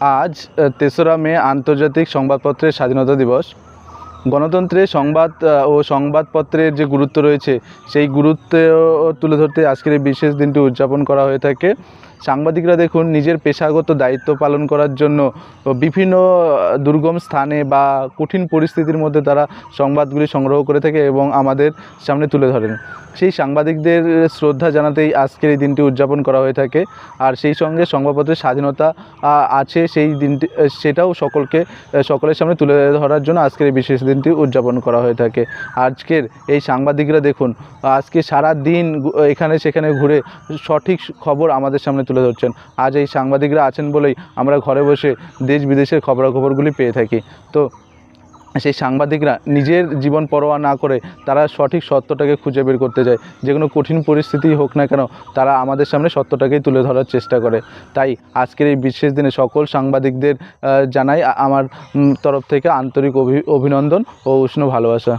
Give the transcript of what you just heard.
আজ ৩রা মে আন্তর্জাতিক সংবাদপত্রের স্বাধীনতা দিবস। গণতন্ত্রে সংবাদ ও সংবাদপত্রের যে গুরুত্ব রয়েছে সেই গুরুত্ব তুলে ধরতে আজকের এই বিশেষ দিনটি উদযাপন করা হয়ে থাকে। সাংবাদিকরা দেখুন নিজের পেশাগত দায়িত্ব পালন করার জন্য বিভিন্ন দুর্গম স্থানে বা কঠিন পরিস্থিতির মধ্যে তারা সংবাদগুলি সংগ্রহ করে থাকে এবং আমাদের সামনে তুলে ধরেন। সেই সাংবাদিকদের শ্রদ্ধা জানাতেই আজকের এই দিনটি উদযাপন করা হয়ে থাকে। আর সেই সঙ্গে সংবাদপত্রের স্বাধীনতা আছে সেই দিনটি, সেটাও সকলের সামনে তুলে ধরার জন্য আজকের এই বিশেষ দিনটি উদযাপন করা হয়ে থাকে। আজকের এই সাংবাদিকরা দেখুন আজকে সারা দিন এখানে সেখানে ঘুরে সঠিক খবর আমাদের সামনে তুলে ধরছেন। আজ এই সাংবাদিকরা আছেন বলেই আমরা ঘরে বসে দেশ বিদেশের খবরাখবরগুলি পেয়ে থাকি। তো সেই সাংবাদিকরা নিজের জীবন পরোয়া না করে তারা সঠিক সত্যটাকে খুঁজে বের করতে যায়। যে কোনো কঠিন পরিস্থিতি হোক না কেন তারা আমাদের সামনে সত্যটাকেই তুলে ধরার চেষ্টা করে। তাই আজকের এই বিশেষ দিনে সকল সাংবাদিকদের জানাই আমার তরফ থেকে আন্তরিক অভিনন্দন ও উষ্ণ ভালোবাসা।